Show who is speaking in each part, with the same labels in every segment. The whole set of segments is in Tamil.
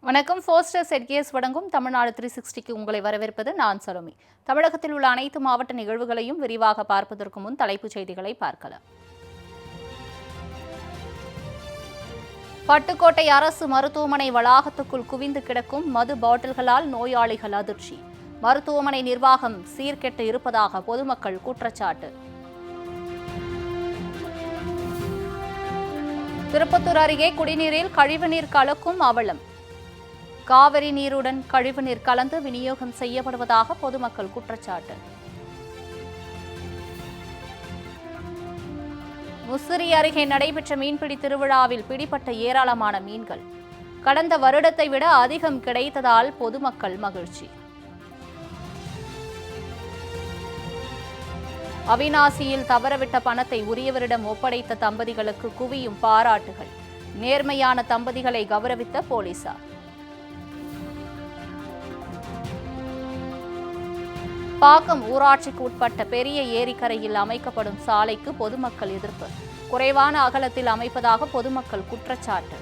Speaker 1: வணக்கம். ஃபோர்ஸ்டர்ஸ் எட்கேஎஸ் வழங்கும் தமிழ்நாடு 360க்கு உங்களை வரவேற்பது நான் சலோமி. தமிழகத்தில் உள்ள அனைத்து மாவட்ட நிகழ்வுகளையும் விரிவாக பார்ப்பதற்கு முன் தலைப்புச் செய்திகளை பார்க்கலாம். பட்டுக்கோட்டை அரசு மருத்துவமனை வளாகத்துக்குள் குவிந்து கிடக்கும் மது பாட்டில்களால் நோயாளிகள் அதிர்ச்சி. மருத்துவமனை நிர்வாகம் சீர்கெட்டு இருப்பதாக பொதுமக்கள் குற்றச்சாட்டு. திருப்பத்தூர் அருகே குடிநீரில் கழிவுநீர் கலக்கும் அவலம். காவிரி நீருடன் கழிவுநீர் கலந்து விநியோகம் செய்யப்படுவதாக பொதுமக்கள் குற்றச்சாட்டு. முசிறி அருகே நடைபெற்ற மீன்பிடி திருவிழாவில் பிடிபட்ட ஏராளமான மீன்கள் கடந்த வருடத்தை விட அதிகம் கிடைத்ததால் பொதுமக்கள் மகிழ்ச்சி. அவிநாசியில் தவறவிட்ட பணத்தை உரியவரிடம் ஒப்படைத்த தம்பதிகளுக்கு குவியும் பாராட்டுகள். நேர்மையான தம்பதிகளை கௌரவித்த போலீசார். பாக்கம் ஊராட்சிக்கு உட்பட்ட பெரிய ஏரிக்கரையில் அமைக்கப்படும் சாலைக்கு பொதுமக்கள் எதிர்ப்பு. குறைவான அகலத்தில் அமைப்பதாக பொதுமக்கள் குற்றச்சாட்டு.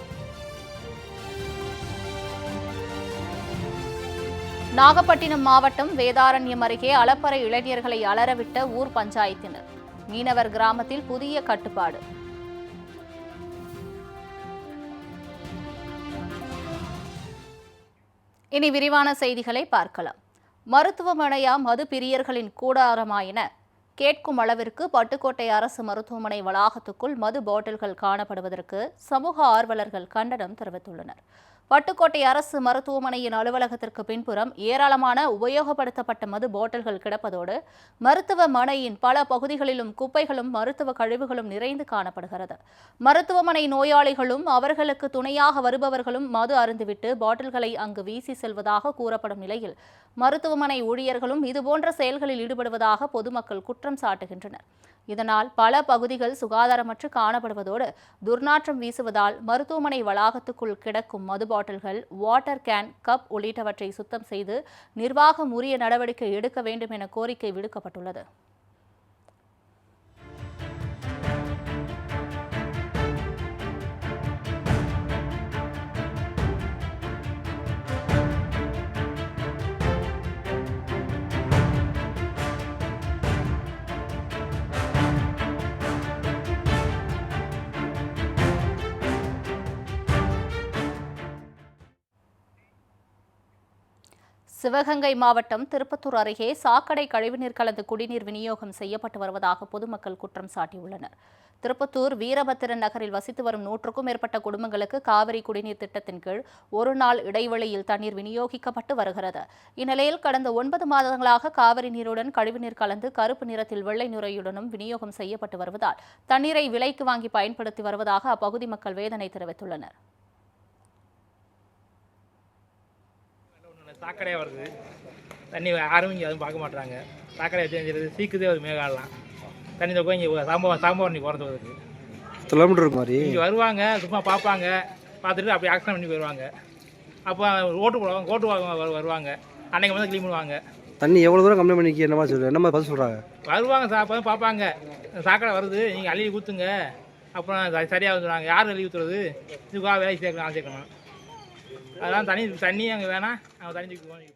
Speaker 1: நாகப்பட்டினம் மாவட்டம் வேதாரண்யம் அருகே அளப்பறை இளைஞர்களை அலறவிட்ட ஊர் பஞ்சாயத்தினர். மீனவர் கிராமத்தில் புதிய கட்டுப்பாடு. இனி விரிவான செய்திகளை பார்க்கலாம். மருத்துவமனையா மது பிரியர்களின் கூடாரமா என கேட்கும் அளவிற்கு பட்டுக்கோட்டை அரசு மருத்துவமனை வளாகத்துக்குள் மது பாட்டில்கள் காணப்படுவதற்கு சமூக ஆர்வலர்கள் கண்டனம் தெரிவித்துள்ளனர். பட்டுக்கோட்டை அரசு மருத்துவமனையின் அலுவலகத்திற்கு பின்புறம் ஏராளமான உபயோகப்படுத்தப்பட்ட மது பாட்டில்கள் கிடப்பதோடு மருத்துவமனையின் பல பகுதிகளிலும் குப்பைகளும் மருத்துவ கழிவுகளும் நிறைந்து காணப்படுகிறது. மருத்துவமனை நோயாளிகளும் அவர்களுக்கு துணையாக வருபவர்களும் மது அருந்துவிட்டு பாட்டில்களை அங்கு வீசி செல்வதாக கூறப்படும் நிலையில் மருத்துவமனை ஊழியர்களும் இதுபோன்ற செயல்களில் ஈடுபடுவதாக பொதுமக்கள் குற்றம் சாட்டுகின்றனர். இதனால் பல பகுதிகள் சுகாதாரமற்று காணப்படுவதோடு துர்நாற்றம் வீசுவதால் மருத்துவமனை வளாகத்துக்குள் கிடக்கும் மது பாட்டில்கள், வாட்டர் கேன், கப் உள்ளிட்டவற்றை சுத்தம் செய்து நிர்வாகம் உரிய நடவடிக்கை எடுக்க வேண்டும் என கோரிக்கை விடுக்கப்பட்டுள்ளது. சிவகங்கை மாவட்டம் திருப்பத்தூர் அருகே சாக்கடை கழிவுநீர் கலந்து குடிநீர் விநியோகம் செய்யப்பட்டு வருவதாக பொதுமக்கள் குற்றம் சாட்டியுள்ளனர். திருப்பத்தூர் வீரபத்திரன் நகரில் வசித்து வரும் 100க்கும் மேற்பட்ட குடும்பங்களுக்கு காவிரி குடிநீர் திட்டத்தின் கீழ் ஒரு நாள் இடைவெளியில் தண்ணீர் விநியோகிக்கப்பட்டு வருகிறது. இந்நிலையில் கடந்த 9 மாதங்களாக காவிரி நீருடன் கழிவுநீர் கலந்து கருப்பு நிறத்தில் வெள்ளை நுரையுடனும் விநியோகம் செய்யப்பட்டு வருவதால் தண்ணீரை விலைக்கு வாங்கி பயன்படுத்தி வருவதாக அப்பகுதி மக்கள் வேதனை தெரிவித்துள்ளனர்.
Speaker 2: சாக்கடையாக வருது, தண்ணி யாரும் இங்கே அதுவும் பார்க்க மாட்டாங்க. சாக்கடையை தெரிஞ்சிருது சீக்குதே ஒரு மேகாலாம் தண்ணி தொகை இங்கே சாம்பார் நீ போகிறது வருது
Speaker 3: கிலோமீட்டர் மாதிரி
Speaker 2: இங்கே வருவாங்க, சும்மா பார்ப்பாங்க, பார்த்துட்டு அப்படி ஆக்சிடென்ட் பண்ணி போயிடுவாங்க. அப்போ ஓட்டு போடுவாங்க, வருவாங்க, அன்னைக்கு வந்து க்ளீன் பண்ணுவாங்க.
Speaker 3: தண்ணி எவ்வளோ தூரம் கம்ப்ளைண்ட் பண்ணிக்க என்னமா சொல்லுங்கள், என்னமா பதில் சொல்கிறாங்க?
Speaker 2: வருவாங்க, பார்ப்பாங்க, சாக்கடை வருது, நீங்கள் அள்ளி ஊற்றுங்க, அப்புறம் சரியாக வந்துடுவாங்க. யார் அள்ளி ஊற்றுறது? இதுக்காக வேலைக்கு சேர்க்கணும். அதெல்லாம் தண்ணி அங்கே வேணாம், அவங்க தண்ணி போய்.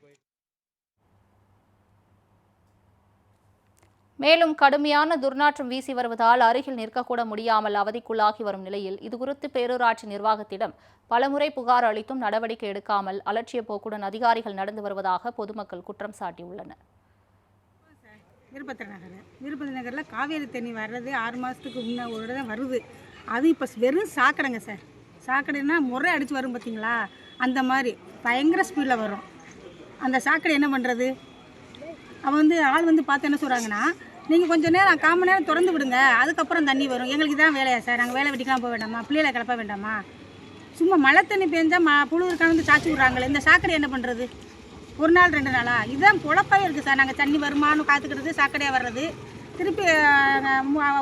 Speaker 1: மேலும் கடுமையான துர்நாற்றம் வீசி வருவதால் அருகில் நிற்கக்கூட முடியாமல் அவதிக்குள்ளாகி வரும் நிலையில் இதுகுறித்து பேரூராட்சி நிர்வாகத்திடம் பலமுறை புகார் அளித்தும் நடவடிக்கை எடுக்காமல் அலட்சிய போக்குடன் அதிகாரிகள் நடந்து வருவதாக பொதுமக்கள் குற்றம் சாட்டியுள்ளனர்.
Speaker 4: வீரபத்திர நகரில் காவேரி தண்ணி வர்றது 6 மாதத்துக்கு முன்னே ஒரு தான் வருது. அது இப்போ வெறும் சாக்கடைங்க சார். சாக்கடைன்னா முறை அடித்து வரும் பார்த்தீங்களா, அந்த மாதிரி பயங்கர ஸ்பீடில் வரும். அந்த சாக்கடை என்ன பண்ணுறது? அவன் ஆள் பார்த்து என்ன சொல்கிறாங்கன்னா, நீங்கள் கொஞ்சம் நேரம் 1/4 மணி நேரம் திறந்து விடுங்க, அதுக்கப்புறம் தண்ணி வரும். எங்களுக்கு இதான் வேலையா சார்? நாங்கள் வேலை வெட்டிக்கலாம் போக வேண்டாமா? பிள்ளைகளை கிளப்ப வேண்டாமா? சும்மா மழை தண்ணி பெஞ்சால் புழு கலந்து சாச்சி விட்றாங்களே, இந்த சாக்கடை என்ன பண்ணுறது? ஒரு நாள் 2 நாளா இதுதான் பொழப்பாக இருக்குது சார். நாங்கள் தண்ணி வருமானு காத்துக்கிட்டது, சாக்கடையாக வர்றது, திருப்பி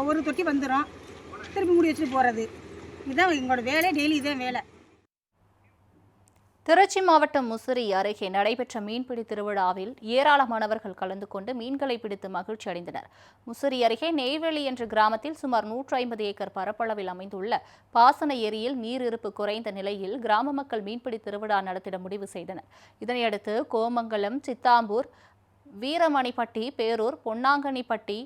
Speaker 4: ஒரு தொட்டி வந்துடும், திருப்பி மூடி வச்சுட்டு போகிறது. இதுதான் எங்களோட வேலை, டெய்லி இதே வேலை.
Speaker 1: திருச்சி மாவட்டம் முசிறி அருகே நடைபெற்ற மீன்பிடி திருவிழாவில் ஏராளமானவர்கள் கலந்து கொண்டு மீன்களை பிடித்து மகிழ்ச்சி அடைந்தனர். முசிறி அருகே நெய்வேலி என்ற கிராமத்தில் சுமார் 150 ஏக்கர் பரப்பளவில் அமைந்துள்ள பாசன ஏரியில் நீர் இருப்பு குறைந்த நிலையில் கிராம மக்கள் மீன்பிடி திருவிழா நடத்திட முடிவு செய்தனர். இதனையடுத்து கோமங்கலம், சித்தாம்பூர், வீரமணிப்பட்டி, பேரூர், பொன்னாங்கண்ணிப்பட்டி,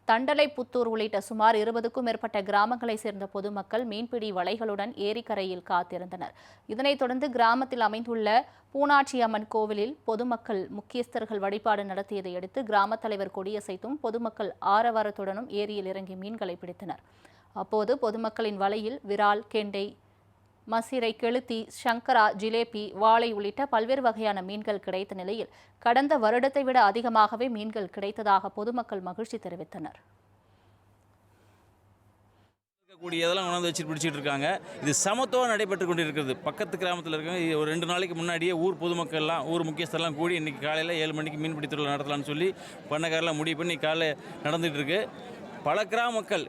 Speaker 1: தண்டலைப்புத்தூர் உள்ளிட்ட சுமார் 20க்கும் மேற்பட்ட கிராமங்களைச் சேர்ந்த பொதுமக்கள் மீன்பிடி வலைகளுடன் ஏரிக்கரையில் காத்திருந்தனர். இதனைத் தொடர்ந்து கிராமத்தில் அமைந்துள்ள பூனாட்சி அம்மன் கோவிலில் பொதுமக்கள் முக்கியஸ்தர்கள் வழிபாடு நடத்தியதை அடுத்து கிராமத் தலைவர் கொடியசைத்தும் பொதுமக்கள் ஆரவாரத்துடனும் ஏரியில் இறங்கி மீன்களை பிடித்தனர். அப்போது பொதுமக்களின் வலையில் விரால், கெண்டை, மசிரை, கெளுத்தி, சங்கரா, ஜிலேபி, வாளை உள்ளிட்ட பல்வேறு வகையான மீன்கள் கிடைத்த நிலையில் கடந்த வருடத்தை விட அதிகமாகவே மீன்கள் கிடைத்ததாக பொதுமக்கள் மகிழ்ச்சி தெரிவித்தனர்.
Speaker 5: கூடியதெல்லாம் உணர்ந்து வச்சு பிடிச்சிட்டு இருக்காங்க. இது சமத்துவம் நடைபெற்று கொண்டிருக்கிறது. பக்கத்து கிராமத்தில் இருக்காங்க. ஒரு 2 நாளைக்கு முன்னாடியே ஊர் பொதுமக்கள்லாம், ஊர் முக்கியஸ்தெல்லாம் கூடி இன்றைக்கி காலையில் 7 மணிக்கு மீன்பிடி திருவிழா நடத்தலாம்னு சொல்லி பண்ணக்காரெல்லாம் முடிவு பண்ணி காலையில் நடந்துகிட்டு இருக்கு. பல கிராம மக்கள்,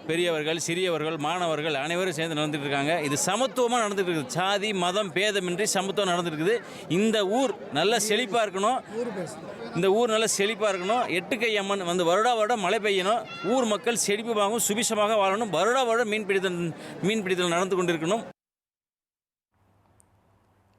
Speaker 5: பெரியவர்கள், சிறியவர்கள், மாணவர்கள் அனைவரும் சேர்ந்து நடந்துட்டு இருக்காங்க. இது சமத்துவமாக நடந்துட்டு இருக்குது. சாதி மதம் பேதமின்றி சமத்துவம் நடந்துட்டு இருக்குது. இந்த ஊர் நல்ல செழிப்பாக இருக்கணும். இந்த ஊர் நல்ல செழிப்பாக இருக்கணும். எட்டுக்கை அம்மன் வந்து வருடம் மழை பெய்யணும். ஊர் மக்கள் செழிப்புமாகவும் சுபிஷமாக வாழணும். வருடம் மீன்பிடித்தல் நடந்து கொண்டிருக்கணும்.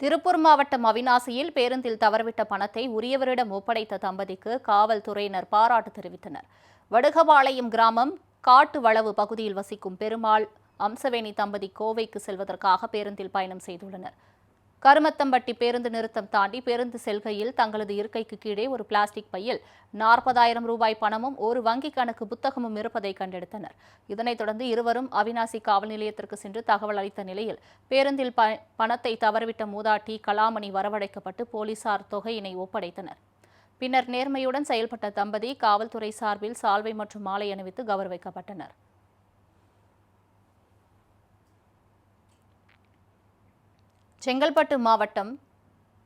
Speaker 1: திருப்பூர் மாவட்டம் அவிநாசியில் பேருந்தில் தவறவிட்ட பணத்தை உரியவரிடம் ஒப்படைத்த தம்பதிக்கு காவல்துறையினர் பாராட்டு தெரிவித்தனர். வடுகபாளையம் கிராமம் காட்டு வளவு பகுதியில் வசிக்கும் பெருமாள், அம்சவேணி தம்பதி கோவைக்கு செல்வதற்காக பேருந்தில் பயணம் செய்துள்ளனர். கருமத்தம்பட்டி பேருந்து நிறுத்தம் தாண்டி பேருந்து செல்கையில் தங்களது இருக்கைக்கு கீழே ஒரு பிளாஸ்டிக் பையில் 40,000 ரூபாய் பணமும் ஒரு வங்கிக் கணக்கு புத்தகமும் இருப்பதை கண்டெடுத்தனர். இதனைத் தொடர்ந்து இருவரும் அவிநாசி காவல் நிலையத்திற்கு சென்று தகவல் அளித்த நிலையில் பேருந்தில் பணத்தை தவறவிட்ட மூதாட்டி கலாமணி வரவழைக்கப்பட்டு போலீசார் தொகையினை ஒப்படைத்தனர். பின்னர் நேர்மையுடன் செயல்பட்ட தம்பதி காவல்துறை சார்பில் சால்வை மற்றும் மாலை அணிவித்து கௌரவிக்கப்பட்டனர். செங்கல்பட்டு மாவட்டம்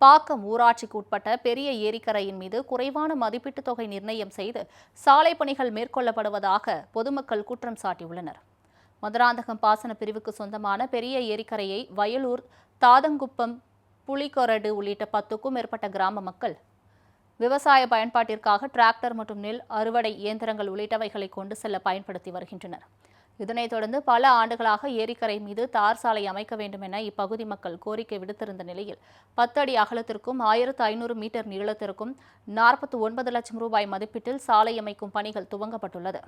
Speaker 1: பாக்கம் ஊராட்சிக்கு உட்பட்ட பெரிய ஏரிக்கரையின் மீது குறைவான மதிப்பீட்டுத் தொகை நிர்ணயம் செய்து சாலை பணிகள் மேற்கொள்ளப்படுவதாக பொதுமக்கள் குற்றம் சாட்டியுள்ளனர். மதுராந்தகம் பாசன பிரிவுக்கு சொந்தமான பெரிய ஏரிக்கரையை வயலூர், தாதங்குப்பம், புலிகொரடு உள்ளிட்ட 10க்கும் மேற்பட்ட கிராம மக்கள் விவசாய பயன்பாட்டிற்காக டிராக்டர் மற்றும் நெல் அறுவடை இயந்திரங்கள் உள்ளிட்டவைகளை கொண்டு செல்ல பயன்படுத்தி வருகின்றனர். இதனைத் தொடர்ந்து பல ஆண்டுகளாக ஏரிக்கரை மீது தார் சாலை அமைக்க வேண்டும் என இப்பகுதி மக்கள் கோரிக்கை விடுத்திருந்த நிலையில் 10 அடி அகலத்திற்கும் 1500 மீட்டர் நீளத்திற்கும் 49 லட்சம் ரூபாய் மதிப்பீட்டில் சாலை அமைக்கும் பணிகள் துவங்கப்பட்டுள்ளது.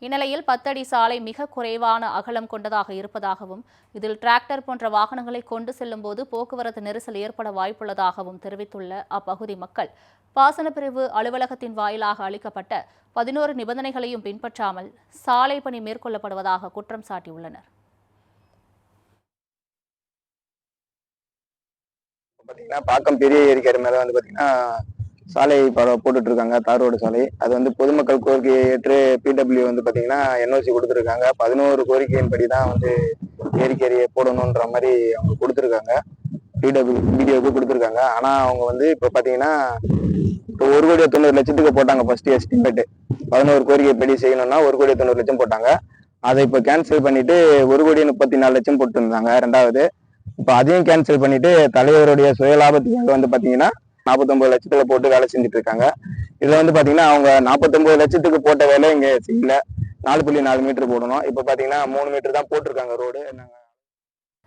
Speaker 1: இந்நிலையில் 10 அடி சாலை மிக குறைவான அகலம் கொண்டதாக இருப்பதாகவும் இதில் டிராக்டர் போன்ற வாகனங்களை கொண்டு செல்லும் போது போக்குவரத்து நெரிசல் ஏற்பட வாய்ப்புள்ளதாகவும் தெரிவித்துள்ள அப்பகுதி மக்கள் பாசனப்பிரிவு அலுவலகத்தின் வாயிலாக அளிக்கப்பட்ட 11 நிபந்தனைகளையும் பின்பற்றாமல் சாலை பணி மேற்கொள்ளப்படுவதாக குற்றம் சாட்டியுள்ளனர்.
Speaker 6: பாக்கம் பெரிய ஏரிக்கரை மேல பாத்தீங்கன்னா சாலை போட்டுட்டு இருக்காங்க, தார் ரோடு சாலை. அது பொதுமக்கள் கோரிக்கையை ஏற்று பிடபிள்யூ பாத்தீங்கன்னா என்ஓசி கொடுத்துருக்காங்க. 11 கோரிக்கையின்படி தான் ஏரிக்கரையை போடணுன்ற மாதிரி அவங்க கொடுத்துருக்காங்க. பிடிஓக்கு கொடுத்துருக்காங்க. ஆனா அவங்க இப்ப பாத்தீங்கன்னா 1,90,00,000 போட்டாங்க ஃபர்ஸ்ட் எஸ்டிமேட். 11 கோரிக்கைப்படி செய்யணும்னா 1,90,00,000 போட்டாங்க. அதை இப்ப கேன்சல் பண்ணிட்டு 1,34,00,000 போட்டு இருந்தாங்க. ரெண்டாவது இப்ப அதையும் கேன்சல் பண்ணிட்டு தலைவருடைய சுயலாபத்துக்கு பாத்தீங்கன்னா 49 லட்சத்துல போட்டு வேலை செஞ்சுட்டு இருக்காங்க. இதுல பாத்தீங்கன்னா அவங்க 49 லட்சத்துக்கு போட்ட வேலை இங்க செய்யல. 4.4 மீட்டர் போடணும். இப்ப பாத்தீங்கன்னா 3 மீட்டர் தான் போட்டிருக்காங்க ரோடு.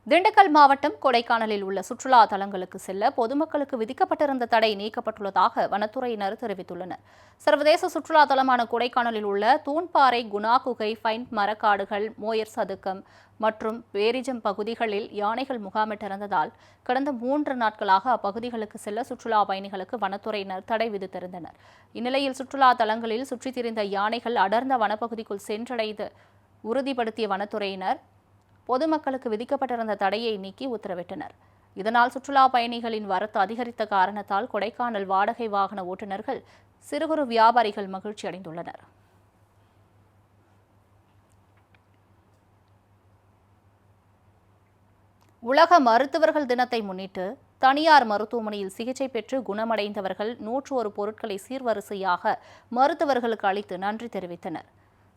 Speaker 1: திண்டுக்கல் மாவட்டம் கொடைக்கானலில் உள்ள சுற்றுலா தலங்களுக்கு செல்ல பொதுமக்களுக்கு விதிக்கப்பட்டிருந்த தடை நீக்கப்பட்டுள்ளதாக வனத்துறையினர் தெரிவித்துள்ளனர். சர்வதேச சுற்றுலா தலமான கொடைக்கானலில் உள்ள தூண்பாறை, குணா குகை, ஃபைன் மரக்காடுகள், மோயர் சதுக்கம் மற்றும் பேரிஜம் பகுதிகளில் யானைகள் முகாமிட்டிருந்ததால் கடந்த 3 நாட்களாக அப்பகுதிகளுக்கு செல்ல சுற்றுலா பயணிகளுக்கு வனத்துறையினர் தடை விதித்திருந்தனர். இந்நிலையில் சுற்றுலா தலங்களில் சுற்றித் திரிந்த யானைகள் அடர்ந்த வனப்பகுதிக்குள் சென்றடைந்து உறுதிப்படுத்திய வனத்துறையினர் பொதுமக்களுக்கு விதிக்கப்பட்டிருந்த தடையை நீக்கி உத்தரவிட்டனர். இதனால் சுற்றுலா பயணிகளின் வரத்து அதிகரித்த காரணத்தால் கொடைக்கானல் வாடகை வாகன ஓட்டுநர்கள், சிறு குறு வியாபாரிகள் மகிழ்ச்சி அடைந்துள்ளனர். உலக மருத்துவர்கள் தினத்தை முன்னிட்டு தனியார் மருத்துவமனையில் சிகிச்சை பெற்று குணமடைந்தவர்கள் 101 பொருட்களை சீர்வரிசையாக மருத்துவர்களுக்கு அளித்து நன்றி தெரிவித்தனர்.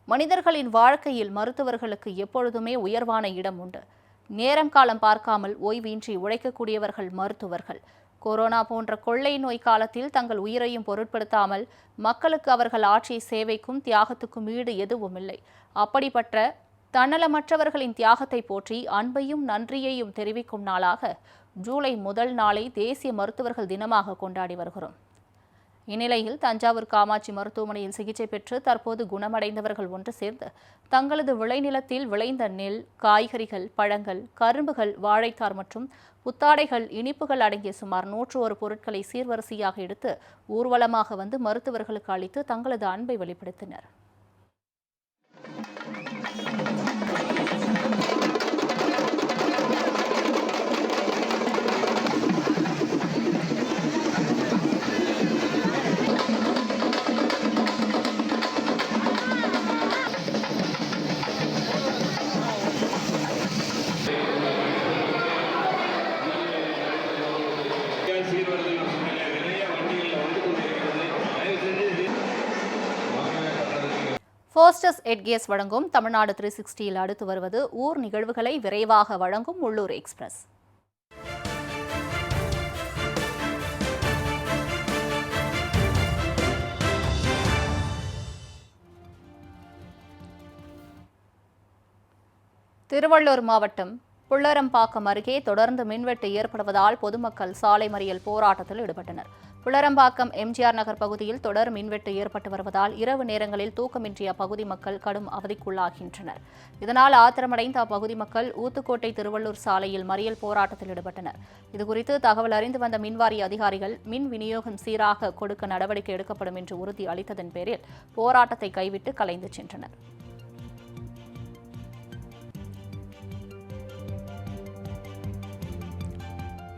Speaker 1: மனிதர்களின் வாழ்க்கையில் மருத்துவர்களுக்கு எப்பொழுதுமே உயர்வான இடம் உண்டு. நேரம் காலம் பார்க்காமல் ஓய்வின்றி உழைக்கக்கூடியவர்கள் மருத்துவர்கள். கொரோனா போன்ற கொள்ளை நோய் காலத்தில் தங்கள் உயிரையும் பொருட்படுத்தாமல் மக்களுக்கு அவர்கள் ஆற்றிய சேவைக்கும் தியாகத்துக்கும் ஈடு எதுவும் இல்லை. அப்படிப்பட்ட தன்னலமற்றவர்களின் தியாகத்தை போற்றி அன்பையும் நன்றியையும் தெரிவிக்கும் நாளாக ஜூலை முதல் நாளை தேசிய மருத்துவர்கள் தினமாக கொண்டாடி வருகிறோம். இந்நிலையில் தஞ்சாவூர் காமாட்சி மருத்துவமனையில் சிகிச்சை பெற்று தற்போது குணமடைந்தவர்கள் ஒன்று சேர்ந்து தங்களது விளைநிலத்தில் விளைந்த நெல், காய்கறிகள், பழங்கள், கரும்புகள், வாழைத்தார் மற்றும் புத்தாடைகள், இனிப்புகள் அடங்கிய சுமார் 101 பொருட்களை சீர்வரிசையாக எடுத்து ஊர்வலமாக வந்து மருத்துவர்களுக்கு அளித்து தங்களது அன்பை வெளிப்படுத்தினர். ஃபோஸ்டஸ் எட்கேஸ் வழங்கும் தமிழ்நாடு 360யில் அடுத்து வருவது ஊர் நிகழ்வுகளை விரைவாக வழங்கும் உள்ளூர் எக்ஸ்பிரஸ். திருவள்ளூர் மாவட்டம் புள்ளரம்பாக்கம் அருகே தொடர்ந்து மின்வெட்டு ஏற்படுவதால் பொதுமக்கள் சாலை மறியல் போராட்டத்தில் ஈடுபட்டனர். புள்ளரம்பாக்கம் எம்ஜிஆர் நகர் பகுதியில் தொடர் மின்வெட்டு ஏற்பட்டு வருவதால் இரவு நேரங்களில் தூக்கமின்றி அப்பகுதி மக்கள் கடும் அவதிக்குள்ளாகின்றனர். இதனால் ஆத்திரமடைந்த அப்பகுதி மக்கள் ஊத்துக்கோட்டை திருவள்ளூர் சாலையில் மறியல் போராட்டத்தில் ஈடுபட்டனர். இதுகுறித்து தகவல் அறிந்து வந்த மின்வாரிய அதிகாரிகள் மின் விநியோகம் சீராக கொடுக்க நடவடிக்கை எடுக்கப்படும் என்று உறுதி அளித்ததன் பேரில் போராட்டத்தை கைவிட்டு கலைந்து சென்றனர்.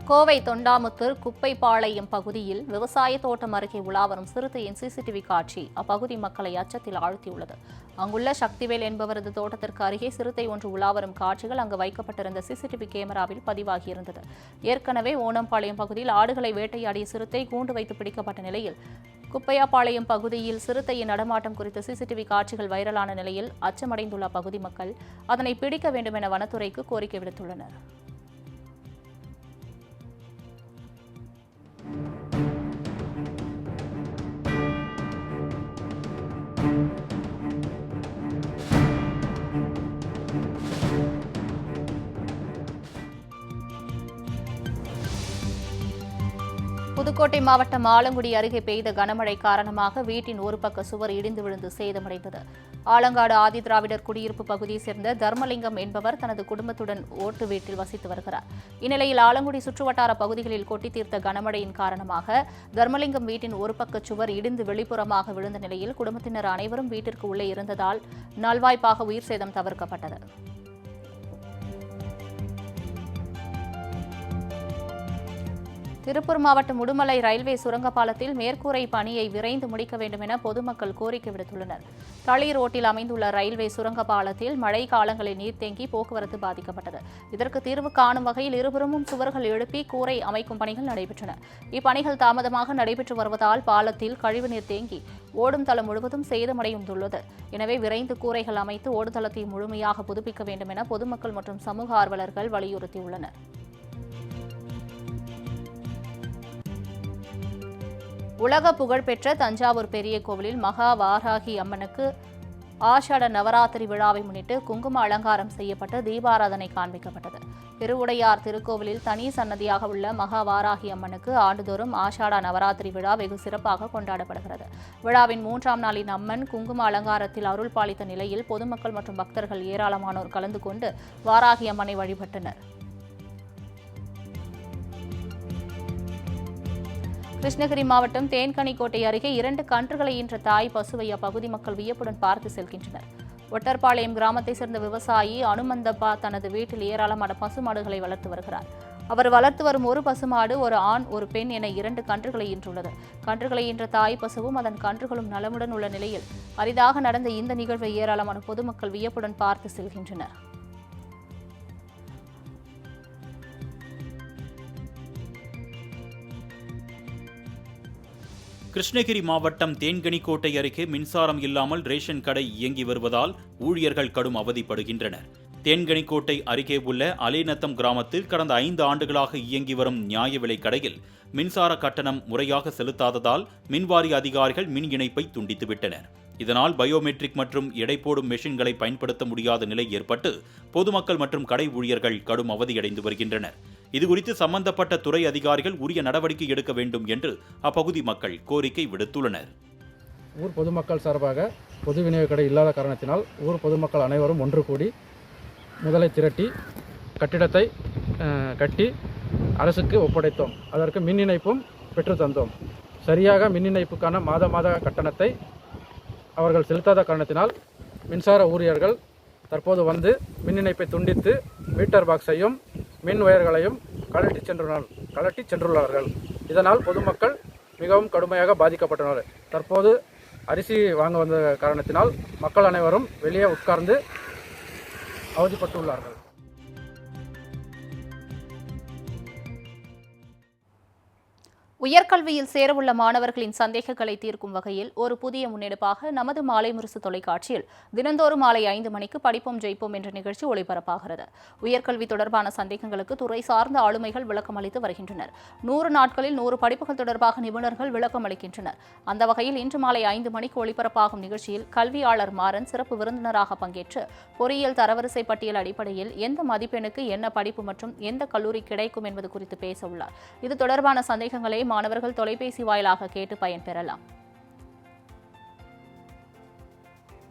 Speaker 1: கோவை தொண்டாமுத்தூர் குப்பைப்பாளையம் பகுதியில் விவசாய தோட்டம் அருகே உலாவரும் சிறுத்தையின் சிசிடிவி காட்சி அப்பகுதி மக்களை அச்சத்தில் ஆழ்த்தியுள்ளது. அங்குள்ள சக்திவேல் என்பவரது தோட்டத்திற்கு அருகே சிறுத்தை ஒன்று உலாவரும் காட்சிகள் அங்கு வைக்கப்பட்டிருந்த சிசிடிவி கேமராவில் பதிவாகியிருந்தது. ஏற்கனவே ஓணம்பாளையம் பகுதியில் ஆடுகளை வேட்டையாடிய சிறுத்தை கூண்டு வைத்து பிடிக்கப்பட்ட நிலையில் குப்பையாப்பாளையம் பகுதியில் சிறுத்தையின் நடமாட்டம் குறித்த சிசிடிவி காட்சிகள் வைரலான நிலையில் அச்சமடைந்துள்ள அப்பகுதி மக்கள் அதனை பிடிக்க வேண்டும் என வனத்துறைக்கு கோரிக்கை விடுத்துள்ளனர். புதுக்கோட்டை மாவட்டம் ஆலங்குடி அருகே பெய்த கனமழை காரணமாக வீட்டின் ஒரு பக்க சுவர் இடிந்து விழுந்து சேதமடைந்தது. ஆலங்காடு ஆதிதிராவிடர் குடியிருப்பு பகுதியைச் சேர்ந்த தர்மலிங்கம் என்பவர் தனது குடும்பத்துடன் ஓட்டு வீட்டில் வசித்து வருகிறார். இந்நிலையில் ஆலங்குடி சுற்றுவட்டார பகுதிகளில் கொட்டி தீர்த்த கனமழையின் காரணமாக தர்மலிங்கம் வீட்டின் ஒரு பக்க சுவர் இடிந்து வெளிப்புறமாக விழுந்த நிலையில் குடும்பத்தினர் அனைவரும் வீட்டிற்கு உள்ளே இருந்ததால் நல்வாய்ப்பாக உயிர் சேதம் தவிர்க்கப்பட்டது. திருப்பூர் மாவட்டம் உடுமலை ரயில்வே சுரங்கப்பாலத்தில் மேற்கூரை பணியை விரைந்து முடிக்க வேண்டும் என பொதுமக்கள் கோரிக்கை விடுத்துள்ளனர். தளி ரோட்டில் அமைந்துள்ள ரயில்வே சுரங்கப்பாலத்தில் மழை காலங்களில் நீர் தேங்கி போக்குவரத்து பாதிக்கப்பட்டது. இதற்கு தீர்வு காணும் வகையில் இருபுறமும் சுவர்கள் எழுப்பி கூரை அமைக்கும் பணிகள் நடைபெற்றன. இப்பணிகள் தாமதமாக நடைபெற்று வருவதால் பாலத்தில் கழிவுநீர் தேங்கி ஓடும் தளம் முழுவதும் சேதமடைந்துள்ளது. எனவே விரைந்து கூரைகள் அமைத்து ஓடுதளத்தை முழுமையாக புதுப்பிக்க வேண்டும் என பொதுமக்கள் மற்றும் சமூக ஆர்வலர்கள் வலியுறுத்தியுள்ளனர். உலக புகழ்பெற்ற தஞ்சாவூர் பெரிய கோவிலில் மகா வாராகி அம்மனுக்கு ஆஷாட நவராத்திரி விழாவை முன்னிட்டு குங்கும அலங்காரம் செய்யப்பட்டு தீபாராதனை காண்பிக்கப்பட்டது. திருவுடையார் திருக்கோவிலில் தனி சன்னதியாக உள்ள மகா வாராகி அம்மனுக்கு ஆண்டுதோறும் ஆஷாட நவராத்திரி விழா வெகு சிறப்பாக கொண்டாடப்படுகிறது. விழாவின் 3ஆம் நாளின் அம்மன் குங்கும அலங்காரத்தில் அருள் பாலித்த நிலையில் பொதுமக்கள் மற்றும் பக்தர்கள் ஏராளமானோர் கலந்து கொண்டு வாராகி அம்மனை வழிபட்டனர். கிருஷ்ணகிரி மாவட்டம் தேன்கனிக்கோட்டை அருகே 2 கன்றுகளை ஈன்ற தாய் பசுவை அப்பகுதி மக்கள் வியப்புடன் பார்த்து செல்கின்றனர். ஒட்டர்பாளையம் கிராமத்தைச் சேர்ந்த விவசாயி அனுமந்தப்பா தனது வீட்டில் ஏராளமான பசுமாடுகளை வளர்த்து வருகிறார். அவர் வளர்த்து வரும் ஒரு பசுமாடு ஒரு ஆண் ஒரு பெண் என 2 கன்றுகளை ஈன்றுள்ளது. கன்றுகளை ஈன்ற தாய் பசுவும் அதன் கன்றுகளும் நலமுடன் உள்ள நிலையில் அரிதாக நடந்த இந்த நிகழ்வை ஏராளமான பொதுமக்கள் வியப்புடன் பார்த்து செல்கின்றனர்.
Speaker 7: கிருஷ்ணகிரி மாவட்டம் தேன்கனிக்கோட்டை அருகே மின்சாரம் இல்லாமல் ரேஷன் கடை இயங்கி வருவதால் ஊழியர்கள் கடும் அவதிப்படுகின்றனர். தேன்கனிக்கோட்டை அருகே உள்ள அலேநத்தம் கிராமத்தில் கடந்த 5 ஆண்டுகளாக இயங்கி வரும் நியாய விலைக் கடையில் மின்சார கட்டணம் முறையாக செலுத்தாததால் மின்வாரிய அதிகாரிகள் மின் இணைப்பை துண்டித்துவிட்டனர். இதனால் பயோமெட்ரிக் மற்றும் எடை போடும் மெஷின்களை பயன்படுத்த முடியாத நிலை ஏற்பட்டு பொதுமக்கள் மற்றும் கடை ஊழியர்கள் கடும் அவதியடைந்து வருகின்றனர். இதுகுறித்து சம்பந்தப்பட்ட துறை அதிகாரிகள் உரிய நடவடிக்கை எடுக்க வேண்டும் என்று அப்பகுதி மக்கள் கோரிக்கை விடுத்துள்ளனர்.
Speaker 8: ஊர் பொதுமக்கள் சார்பாக பொது விநியோக கடை இல்லாத காரணத்தினால் ஊர் பொதுமக்கள் அனைவரும் ஒன்று கூடி முதலை திரட்டி கட்டிடத்தை கட்டி அரசுக்கு ஒப்படைத்தோம். அதற்கு மின் இணைப்பும் பெற்று தந்தோம். சரியாக மின் இணைப்புக்கான மாத கட்டணத்தை அவர்கள் செலுத்தாத காரணத்தினால் மின்சார ஊழியர்கள் தற்போது வந்து மின் இணைப்பை துண்டித்து மீட்டர் பாக்ஸையும் மின் ஒயர்களையும் கழட்டி சென்றுள்ளார்கள். இதனால் பொதுமக்கள் மிகவும் கடுமையாக பாதிக்கப்பட்டனர். தற்போது அரிசி வாங்க வந்த காரணத்தினால் மக்கள் அனைவரும் வெளியே உட்கார்ந்து அவதிப்பட்டுள்ளார்கள்.
Speaker 1: உயர்கல்வியில் சேரவுள்ள மாணவர்களின் சந்தேகங்களை தீர்க்கும் வகையில் ஒரு புதிய முன்னெடுப்பாக நமது மாலை முரசு தொலைக்காட்சியில் தினந்தோறும் மாலை 5 மணிக்கு படிப்போம் ஜெயிப்போம் என்ற நிகழ்ச்சி ஒளிபரப்பாகிறது. உயர்கல்வி தொடர்பான சந்தேகங்களுக்கு துறை சார்ந்த ஆளுமைகள் விளக்கம் அளித்து வருகின்றனர். 100 நாட்களில் 100 படிப்புகள் தொடர்பாக நிபுணர்கள் விளக்கம் அளிக்கின்றனர். அந்த வகையில் இன்று மாலை 5 மணிக்கு ஒளிபரப்பாகும் நிகழ்ச்சியில் கல்வியாளர் மாறன் சிறப்பு விருந்தினராக பங்கேற்று பொறியியல் தரவரிசை பட்டியல் அடிப்படையில் எந்த மதிப்பெண்ணுக்கு என்ன படிப்பு மற்றும் எந்த கல்லூரி கிடைக்கும் என்பது குறித்து பேச உள்ளார். இது தொடர்பான சந்தேகங்களை மாணவர்கள் தொலைபேசி வாயிலாக கேட்டு பயன்பெறலாம்.